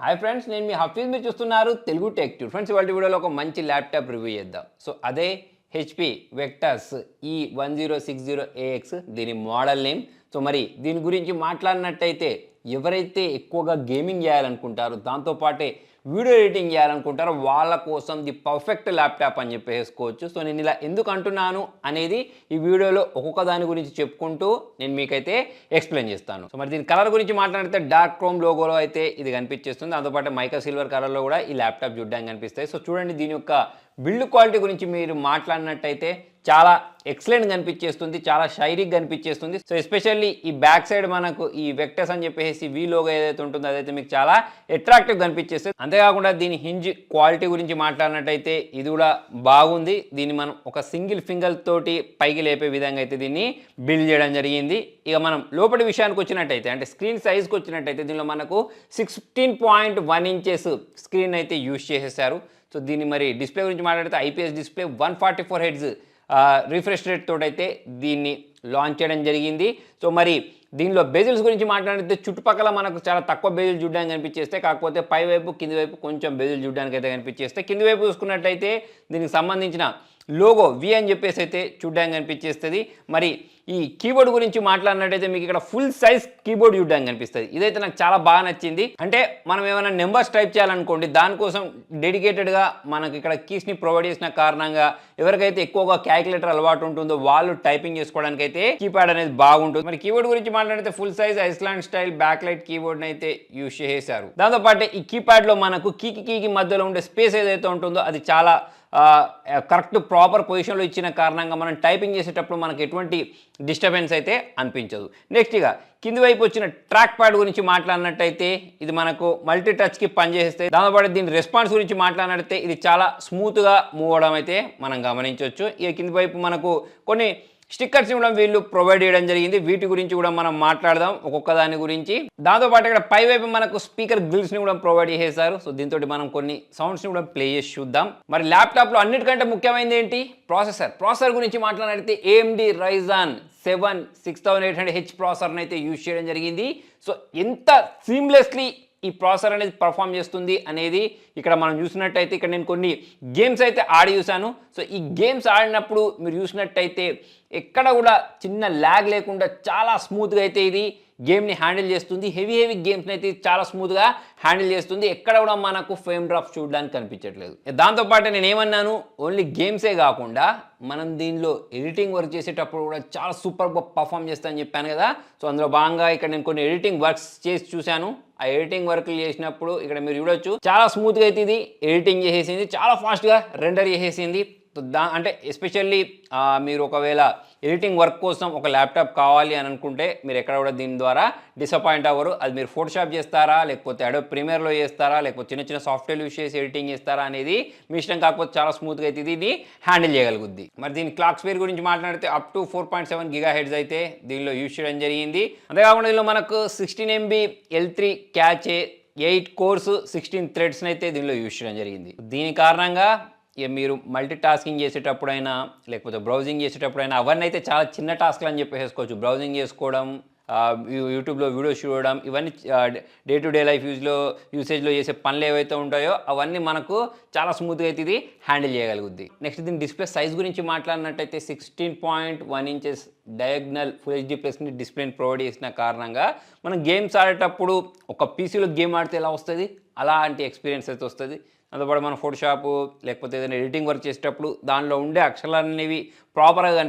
Hi friends, నేను మీ హఫీజ్. మీరు చూస్తున్నారు తెలుగు టెక్ ట్యూబ్. ఫ్రెండ్స్, ఇవాళ వీడియోలో ఒక మంచి ల్యాప్టాప్ రివ్యూ చేద్దాం. సో అదే హెచ్పి వెక్టస్ E1060AX, దీని మోడల్ నేమ్. సో మరి దీని గురించి మాట్లాడినట్టయితే ఎవరైతే ఎక్కువగా గేమింగ్ చేయాలనుకుంటారో, దాంతోపాటే వీడియో ఎడిటింగ్ చేయాలనుకుంటారో వాళ్ళ కోసం ది పర్ఫెక్ట్ ల్యాప్టాప్ అని చెప్పేసుకోవచ్చు. సో నేను ఇలా ఎందుకు అంటున్నాను అనేది ఈ వీడియోలో ఒక్కొక్క దాని గురించి చెప్పుకుంటూ నేను మీకైతే ఎక్స్ప్లెయిన్ చేస్తాను. సో మరి దీని కలర్ గురించి మాట్లాడితే డార్క్ క్రోమ్ లోగోలో అయితే ఇది కనిపించేస్తుంది. దాంతోపాటు మైకా సిల్వర్ కలర్లో కూడా ఈ ల్యాప్టాప్ చూడడానికి కనిపిస్తాయి. సో చూడండి, దీని యొక్క బిల్డ్ క్వాలిటీ గురించి మీరు మాట్లాడినట్టయితే చాలా ఎక్సలెంట్ కనిపించేస్తుంది, చాలా షైనింగ్ కనిపించేస్తుంది. సో ఎస్పెషల్లీ ఈ బ్యాక్ సైడ్ మనకు ఈ వెక్టస్ అని చెప్పేసి వి లోగో ఏదైతే ఉంటుందో అదైతే మీకు చాలా అట్రాక్టివ్ కనిపించేస్తుంది. అంతేకాకుండా దీని హింజ్ క్వాలిటీ గురించి మాట్లాడినట్టయితే ఇది కూడా బాగుంది. దీన్ని మనం ఒక సింగిల్ ఫింగర్ తోటి పైకి లేపే విధంగా అయితే దీన్ని బిల్డ్ చేయడం జరిగింది. ఇక మనం లోపలి విషయానికి వచ్చినట్టయితే, అంటే స్క్రీన్ సైజ్కి వచ్చినట్టయితే దీనిలో మనకు 16.1 ఇంచెస్ స్క్రీన్ అయితే యూజ్ చేసేసారు. సో దీన్ని మరి డిస్ప్లే గురించి మాట్లాడితే IPS display 144 hertz refresh rate తోటైతే దీన్ని లాంచ్ చేయడం జరిగింది. సో మరి దీనిలో బెజిల్స్ గురించి మాట్లాడితే చుట్టుపక్కల మనకు చాలా తక్కువ బెజిల్ చూడడానికి కనిపించేస్తే, కాకపోతే పై వైపు కింది వైపు కొంచెం బెజిల్ చూడడానికి అయితే కనిపించేస్తే, కింది వైపు చూసుకున్నట్టయితే దీనికి సంబంధించిన లోగో వి అని చెప్పేసి అయితే చూడడానికి కనిపించేస్తుంది. మరి ఈ కీబోర్డ్ గురించి మాట్లాడినట్టయితే మీకు ఇక్కడ ఫుల్ సైజ్ కీబోర్డ్ చూడడానికి కనిపిస్తుంది. ఇదైతే నాకు చాలా బాగా నచ్చింది. అంటే మనం ఏమైనా నెంబర్స్ టైప్ చేయాలనుకోండి, దానికోసం డెడికేటెడ్గా మనకి ఇక్కడ కీస్ని ప్రొవైడ్ చేసిన కారణంగా ఎవరికైతే ఎక్కువగా క్యాలిక్యులేటర్ అలవాటు ఉంటుందో వాళ్ళు టైపింగ్ చేసుకోవడానికి అయితే కీప్యాడ్ అనేది బాగుంటుంది. మరి కీబోర్డ్ గురించి మాట్లాడితే full size island style backlight కీబోర్డ్ని అయితే యూజ్ చేశారు. దాంతోపాటు ఈ కీప్యాడ్లో మనకు కీకి మధ్యలో ఉండే స్పేస్ ఏదైతే ఉంటుందో అది చాలా కరెక్ట్ ప్రాపర్ పొజిషన్లో ఇచ్చిన కారణంగా మనం టైపింగ్ చేసేటప్పుడు మనకు ఎటువంటి డిస్టర్బెన్స్ అయితే అనిపించదు. నెక్స్ట్ ఇక కింది వైపు వచ్చిన ట్రాక్ ప్యాడ్ గురించి మాట్లాడినట్టయితే ఇది మనకు మల్టీ టచ్కి పనిచేస్తే, దాంతోపాటు దీని రెస్పాన్స్ గురించి మాట్లాడితే ఇది చాలా స్మూత్గా మూవ్ అవడం అయితే మనం గమనించవచ్చు. ఇక కింది వైపు మనకు కొన్ని స్టిక్కర్స్ కూడా వీళ్ళు ప్రొవైడ్ చేయడం జరిగింది. వీటి గురించి కూడా మనం మాట్లాడదాం ఒక్కొక్క దాని గురించి. దాంతోపాటు ఇక్కడ పై వైపు మనకు స్పీకర్ గ్రిల్స్ని కూడా ప్రొవైడ్ చేశారు. సో దీంతో మనం కొన్ని సౌండ్స్ని కూడా ప్లే చేసి చూద్దాం. మరి ల్యాప్టాప్లో అన్నిటికంటే ముఖ్యమైనది ఏంటి? ప్రాసెసర్ గురించి మాట్లాడితే AMD Ryzen 7 6800H ప్రాసెసర్ని అయితే యూజ్ చేయడం జరిగింది. సో ఎంత సీమ్లెస్లీ ఈ ప్రాసెసర్ అనేది పర్ఫామ్ చేస్తుంది అనేది ఇక్కడ మనం చూసినట్టయితే, ఇక్కడ నేను కొన్ని గేమ్స్ అయితే ఆడి చూశాను. సో ఈ గేమ్స్ ఆడినప్పుడు మీరు చూసినట్టయితే ఎక్కడ కూడా చిన్న ల్యాగ్ లేకుండా చాలా స్మూత్గా అయితే ఇది గేమ్ని హ్యాండిల్ చేస్తుంది. హెవీ గేమ్స్ని అయితే చాలా స్మూత్గా హ్యాండిల్ చేస్తుంది. ఎక్కడ కూడా మనకు ఫ్రేమ్ డ్రాప్స్ చూడడానికి కనిపించట్లేదు. దాంతోపాటు నేను ఏమన్నాను, ఓన్లీ గేమ్సే కాకుండా మనం దీనిలో ఎడిటింగ్ వర్క్ చేసేటప్పుడు కూడా చాలా సూపర్గా పర్ఫామ్ చేస్తానని చెప్పాను కదా. సో అందులో భాగంగా ఇక్కడ నేను కొన్ని ఎడిటింగ్ వర్క్స్ చేసి చూశాను. ఆ ఎడిటింగ్ వర్క్లు చేసినప్పుడు ఇక్కడ మీరు చూడొచ్చు చాలా స్మూత్గా అయితే ఇది ఎడిటింగ్ చేసేసింది, చాలా ఫాస్ట్గా రెండర్ చేసేసింది. అంటే ఎస్పెషల్లీ మీరు ఒకవేళ ఎడిటింగ్ వర్క్ కోసం ఒక ల్యాప్టాప్ కావాలి అని అనుకుంటే మీరు ఎక్కడ కూడా దీని ద్వారా డిసప్పాయింట్ అవ్వరు. అది మీరు ఫోటోషాప్ చేస్తారా, లేకపోతే అడోబ్ ప్రీమియర్లో చేస్తారా, లేకపోతే చిన్న సాఫ్ట్వేర్ యూస్ చేసి ఎడిటింగ్ చేస్తారా అనేది మీ ఇష్టం. కాకపోతే చాలా స్మూత్గా అయితే ఇది హ్యాండిల్ చేయగలుగుద్ది. మరి దీని క్లాక్ స్పీడ్ గురించి మాట్లాడితే అప్ టు 4.7 GHz అయితే దీనిలో యూజ్ చేయడం జరిగింది. అంతేకాకుండా దీనిలో మనకు 16 MB L3 క్యాచే, 8 కోర్స్ 16 థ్రెడ్స్ని అయితే దీనిలో యూజ్ చేయడం జరిగింది. దీని కారణంగా ఇక మీరు మల్టీ టాస్కింగ్ చేసేటప్పుడైనా లేకపోతే బ్రౌజింగ్ చేసేటప్పుడైనా అవన్నీ అయితే చాలా చిన్న టాస్క్లు అని చెప్పేసుకోవచ్చు. బ్రౌజింగ్ చేసుకోవడం, యూట్యూబ్లో వీడియోస్ చూడడం, ఇవన్నీ డే టు డే లైఫ్ యూసేజ్లో చేసే పనులు ఏవైతే ఉంటాయో అవన్నీ మనకు చాలా స్మూత్గా అయితే ఇది హ్యాండిల్ చేయగలుగుద్ది. నెక్స్ట్ దీని డిస్ప్లే సైజ్ గురించి మాట్లాడినట్టయితే 16.1 ఇంచెస్ డయాగ్నల్ ఫుల్ హెచ్డీ ప్లస్ని డిస్ప్లేని ప్రొవైడ్ చేసిన కారణంగా మనం గేమ్స్ ఆడేటప్పుడు ఒక పీసీలో గేమ్ ఆడితే ఎలా వస్తుంది అలాంటి ఎక్స్పీరియన్స్ అయితే వస్తుంది. అందుపాటు మనం ఫోటోషాప్ లేకపోతే ఏదైనా ఎడిటింగ్ వర్క్ చేసేటప్పుడు దానిలో ఉండే అక్షరాలు అనేవి ప్రాపర్గా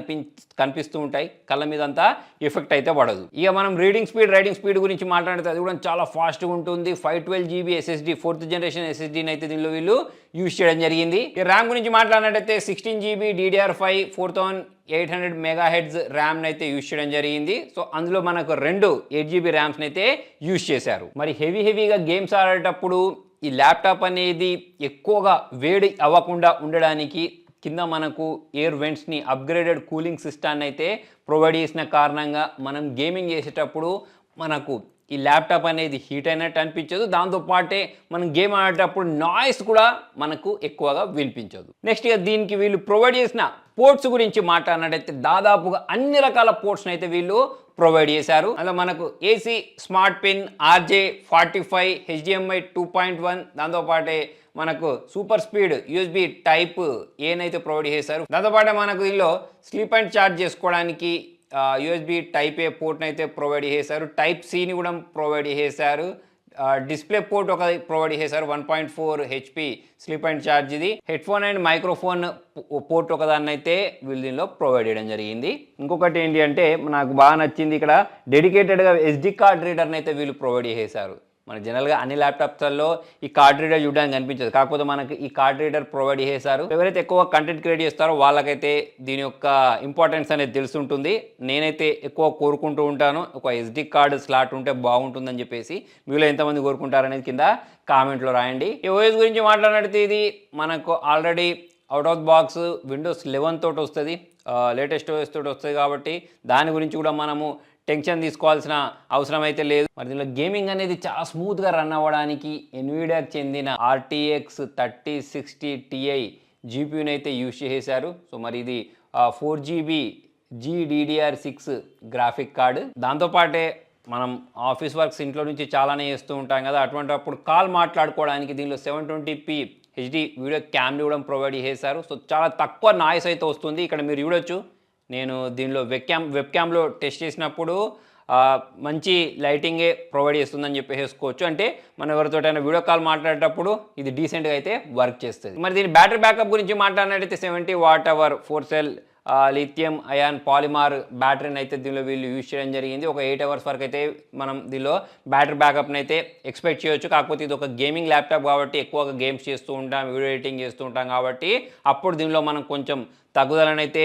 కనిపిస్తూ ఉంటాయి, కళ్ళ మీద అంతా ఎఫెక్ట్ అయితే పడదు. ఇక మనం రైటింగ్ స్పీడ్ గురించి మాట్లాడితే అది కూడా చాలా ఫాస్ట్గా ఉంటుంది. 512 GB SSD 4th జనరేషన్ SSDని అయితే దీనిలో వీళ్ళు యూజ్ చేయడం జరిగింది. ఇక ర్యామ్ గురించి మాట్లాడినట్టయితే 16 GB DDR5 4800 MHz ర్యామ్ని అయితే యూజ్ చేయడం జరిగింది. సో అందులో మనకు 2 8 GB ర్యామ్స్ని అయితే యూజ్ చేశారు. మరి హెవీగా గేమ్స్ ఆడేటప్పుడు ఈ ల్యాప్టాప్ అనేది ఎక్కువగా వేడి అవ్వకుండా ఉండడానికి కింద మనకు ఎయిర్ వెంట్స్ని అప్గ్రేడెడ్ కూలింగ్ సిస్టాన్ని అయితే ప్రొవైడ్ చేసిన కారణంగా మనం గేమింగ్ చేసేటప్పుడు మనకు ఈ ల్యాప్టాప్ అనేది హీట్ అయినట్టు అనిపించదు. దాంతోపాటే మనం గేమ్ ఆడేటప్పుడు నాయిస్ కూడా మనకు ఎక్కువగా వినిపించదు. నెక్స్ట్ ఇక దీనికి వీళ్ళు ప్రొవైడ్ చేసిన పోర్ట్స్ గురించి మాట్లాడినట్టయితే దాదాపుగా అన్ని రకాల పోర్ట్స్ని అయితే వీళ్ళు ప్రొవైడ్ చేశారు. అలా మనకు AC smart pin RJ45 HDMI 2.1 దాంతోపాటే మనకు సూపర్ స్పీడ్ USB టైప్ ఏనైతే ప్రొవైడ్ చేశారు. దాంతోపాటు మనకు దీనిలో స్లీప్ అండ్ ఛార్జ్ చేసుకోవడానికి USB టైప్ ఏ పోర్ట్ని అయితే ప్రొవైడ్ చేశారు. టైప్ Cని కూడా ప్రొవైడ్ చేశారు. డిస్ప్లే పోర్ట్ ఒక ప్రొవైడ్ చేశారు. 1.4 HP స్లీప్ అండ్ ఛార్జ్ ఇది. హెడ్ఫోన్ అండ్ మైక్రోఫోన్ పోర్ట్ ఒకదాన్ని అయితే వీళ్ళు దీనిలో ప్రొవైడ్ చేయడం జరిగింది. ఇంకొకటి ఏంటి అంటే నాకు బాగా నచ్చింది, ఇక్కడ డెడికేటెడ్గా SD కార్డ్ రీడర్ని అయితే వీళ్ళు ప్రొవైడ్ చేశారు. మన జనరల్గా అన్ని ల్యాప్టాప్స్లలో ఈ కార్డ్ రీడర్ చూడడానికి కనిపించదు, కాకపోతే మనకి ఈ కార్డ్ రీడర్ ప్రొవైడ్ చేశారు. ఎవరైతే ఎక్కువ కంటెంట్ క్రియేట్ చేస్తారో వాళ్ళకైతే దీని యొక్క ఇంపార్టెన్స్ అనేది తెలుసుంటుంది. నేనైతే ఎక్కువ కోరుకుంటూ ఉంటాను, ఒక SD కార్డ్ స్లాట్ ఉంటే బాగుంటుందని చెప్పేసి. మీలో ఎంతమంది కోరుకుంటారనేది కింద కామెంట్లో రాయండి. ఈ ఓఎస్ గురించి మాట్లాడితే ఇది మనకు already out of box Windows 11 తోటి వస్తుంది, లేటెస్ట్ OS తోటి వస్తుంది. కాబట్టి దాని గురించి కూడా మనము టెన్షన్ తీసుకోవాల్సిన అవసరం అయితే లేదు. మరి దీనిలో గేమింగ్ అనేది చాలా స్మూత్గా రన్ అవ్వడానికి ఎన్విడియాకి చెందిన RTX 3060 Ti GPUని అయితే యూజ్ చేశారు. సో మరి ఇది 4GB GDDR6 గ్రాఫిక్ కార్డు. దాంతోపాటే మనం ఆఫీస్ వర్క్స్ ఇంట్లో నుంచి చాలానే చేస్తూ ఉంటాం కదా, అటువంటిప్పుడు కాల్ మాట్లాడుకోవడానికి దీనిలో 720p HD వీడియో క్యామ్ కూడా ప్రొవైడ్ చేశారు. సో చాలా తక్కువ నాయిస్ అయితే వస్తుంది. ఇక్కడ మీరు చూడొచ్చు, నేను దీనిలో వెబ్ క్యామ్లో టెస్ట్ చేసినప్పుడు మంచి లైటింగే ప్రొవైడ్ చేస్తుందని చెప్పేసుకోవచ్చు. అంటే మనం ఎవరితోటైనా వీడియో కాల్ మాట్లాడేటప్పుడు ఇది డీసెంట్గా అయితే వర్క్ చేస్తుంది. మరి దీని బ్యాటరీ బ్యాకప్ గురించి మాట్లాడినట్టయితే 70 Wh 4 cell lithium ion polymer బ్యాటరీని అయితే దీనిలో వీళ్ళు యూజ్ చేయడం జరిగింది. ఒక 8 అవర్స్ వరకు అయితే మనం దీనిలో బ్యాటరీ బ్యాకప్ని అయితే ఎక్స్పెక్ట్ చేయొచ్చు. కాకపోతే ఇది ఒక గేమింగ్ ల్యాప్టాప్ కాబట్టి ఎక్కువగా గేమ్స్ చేస్తూ ఉంటాం, వీడియో ఎడిటింగ్ చేస్తూ ఉంటాం కాబట్టి అప్పుడు దీనిలో మనం కొంచెం తగ్గుదలనైతే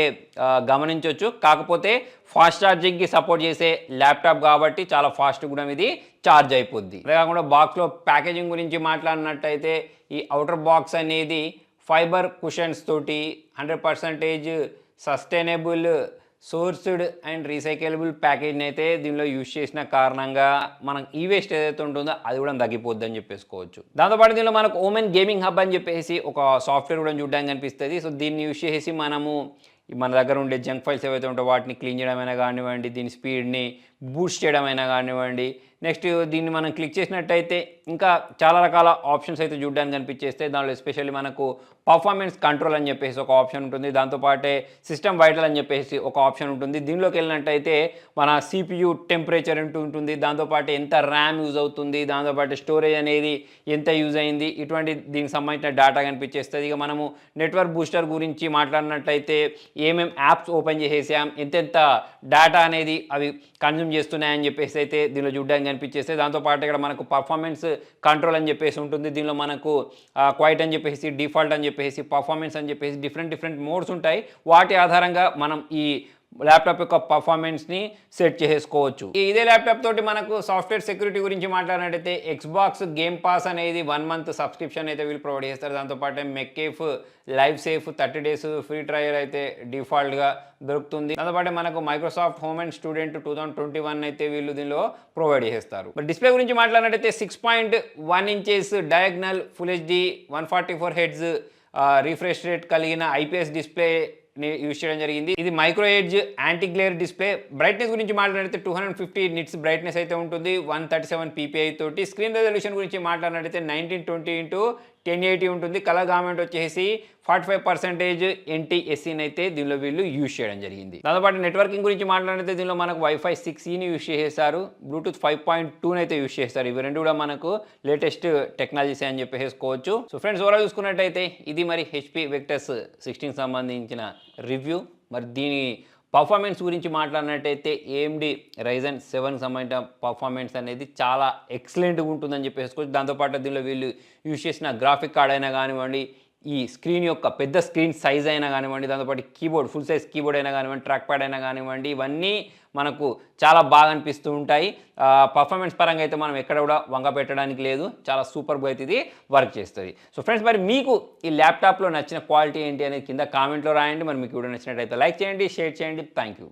గమనించవచ్చు. కాకపోతే ఫాస్ట్ ఛార్జింగ్కి సపోర్ట్ చేసే ల్యాప్టాప్ కాబట్టి చాలా ఫాస్ట్ కూడా ఇది ఛార్జ్ అయిపోద్ది. అదే కాకుండా బాక్స్లో ప్యాకేజింగ్ గురించి మాట్లాడినట్టయితే ఈ అవుటర్ బాక్స్ అనేది ఫైబర్ కుషన్స్ తోటి 100% సస్టైనబుల్ సోర్స్డ్ అండ్ రీసైకిలబుల్ ప్యాకేజ్ని అయితే దీనిలో యూజ్ చేసిన కారణంగా మనం ఈ వేస్ట్ ఏదైతే ఉంటుందో అది కూడా తగ్గిపోద్ది అని చెప్పేసుకోవచ్చు. దాంతోపాటు దీనిలో మనకు ఓమెన్ గేమింగ్ హబ్ అని చెప్పేసి ఒక సాఫ్ట్వేర్ కూడా చూడడానికి కనిపిస్తుంది. సో దీన్ని యూజ్ చేసి మనము మన దగ్గర ఉండే జంక్ ఫైల్స్ ఏవైతే ఉంటాయో వాటిని క్లీన్ చేయడమైనా కానివ్వండి, దీని స్పీడ్ని బూస్ట్ చేయడమైనా కానివ్వండి, నెక్స్ట్ దీన్ని మనం క్లిక్ చేసినట్టయితే ఇంకా చాలా రకాల ఆప్షన్స్ అయితే చూడడానికి కనిపించేస్తాయి. దానిలో ఎస్పెషల్లీ మనకు పర్ఫార్మెన్స్ కంట్రోల్ అని చెప్పేసి ఒక ఆప్షన్ ఉంటుంది. దాంతోపాటే సిస్టమ్ వైటల్ అని చెప్పేసి ఒక ఆప్షన్ ఉంటుంది. దీనిలోకి వెళ్ళినట్టయితే మన CPU టెంపరేచర్ ఉంటుంది, దాంతోపాటు ఎంత ర్యామ్ యూజ్ అవుతుంది, దాంతోపాటు స్టోరేజ్ అనేది ఎంత యూజ్ అయింది, ఇటువంటి దీనికి సంబంధించిన డేటా కనిపించేస్తుంది. ఇక మనము నెట్వర్క్ బూస్టర్ గురించి మాట్లాడినట్టయితే ఏమేమి యాప్స్ ఓపెన్ చేసేసాం, ఎంతెంత డేటా అనేది అవి కన్జ్యూమ్ చేస్తున్నాయని చెప్పేసి అయితే దీనిలో చూడడానికి కనిపించేస్తే. దాంతోపాటు ఇక్కడ మనకు పర్ఫార్మెన్స్ కంట్రోల్ అని చెప్పేసి ఉంటుంది. దీనిలో మనకు క్వైట్ అని చెప్పేసి, డిఫాల్ట్ అని చెప్పేసి, పర్ఫార్మెన్స్ అని చెప్పేసి డిఫరెంట్ మోడ్స్ ఉంటాయి. వాటి ఆధారంగా మనం ఈ ల్యాప్టాప్ యొక్క పర్ఫార్మెన్స్ని సెట్ చేసుకోవచ్చు. ఇదే ల్యాప్టాప్ తోటి మనకు సాఫ్ట్వేర్ సెక్యూరిటీ గురించి మాట్లాడినట్టయితే ఎక్స్బాక్స్ గేమ్ పాస్ అనేది 1 month సబ్స్క్రిప్షన్ అయితే వీళ్ళు ప్రొవైడ్ చేస్తారు. దాంతోపాటు McAfee live safe 30 days free trial అయితే డిఫాల్ట్గా దొరుకుతుంది. దాంతోపాటు మనకు మైక్రోసాఫ్ట్ హోమ్ అండ్ స్టూడెంట్ 2021 అయితే వీళ్ళు దీనిలో ప్రొవైడ్ చేస్తారు. మరి డిస్ప్లే గురించి మాట్లాడినట్టయితే 6.1 inches diagonal full HD 144 Hz refresh rate కలిగిన IPS డిస్ప్లే యూజ్ చేయడం జరిగింది. ఇది micro edge anti glare display. Brightness గురించి మాట్లాడితే 250 nits బ్రైట్నెస్ అయితే ఉంటుంది, 137 ppi తోటి. స్క్రీన్ రెజల్యూషన్ గురించి మాట్లాడినట్టయితే 1920x1080 ఉంటుంది. కలర్ గామెంట్ వచ్చేసి 45% NTSCని అయితే దీనిలో వీళ్ళు యూజ్ చేయడం జరిగింది. దాంతోపాటు నెట్వర్కింగ్ గురించి మాట్లాడితే దీనిలో మనకు Wi-Fi 6Eని యూజ్ చేశారు, Bluetooth 5.2 అయితే యూజ్ చేస్తారు. ఇవి రెండు కూడా మనకు లేటెస్ట్ టెక్నాలజీస్ అని చెప్పేసుకోవచ్చు. సో ఫ్రెండ్స్, ఓవరాల్ చూసుకున్నట్టయితే ఇది మరి HP Victus 16 సంబంధించిన రివ్యూ. మరి దీని పర్ఫార్మెన్స్ గురించి మాట్లాడినట్టయితే AMD Ryzen 7 సంబంధించిన పర్ఫార్మెన్స్ అనేది చాలా ఎక్సలెంట్గా ఉంటుందని చెప్పేసుకోవచ్చు. దాంతోపాటు దీనిలో వీళ్ళు యూజ్ చేసిన గ్రాఫిక్ కార్డ్ అయినా కానివ్వండి, ఈ స్క్రీన్ యొక్క పెద్ద స్క్రీన్ సైజ్ అయినా కానివ్వండి, దాంతోపాటు కీబోర్డ్ ఫుల్ సైజ్ కీబోర్డ్ అయినా కానివ్వండి, ట్రాక్ ప్యాడ్ అయినా కానివ్వండి, ఇవన్నీ మనకు చాలా బాగా అనిపిస్తూ ఉంటాయి. పర్ఫార్మెన్స్ పరంగా అయితే మనం ఎక్కడ కూడా వంగ పెట్టడానికి లేదు, చాలా సూపర్గా అయితే ఇది వర్క్ చేస్తుంది. సో ఫ్రెండ్స్, మరి మీకు ఈ ల్యాప్టాప్లో నచ్చిన క్వాలిటీ ఏంటి అనేది కింద కామెంట్లో రాయండి. మరి మీకు వీడియో నచ్చినట్టయితే లైక్ చేయండి, షేర్ చేయండి. Thank you.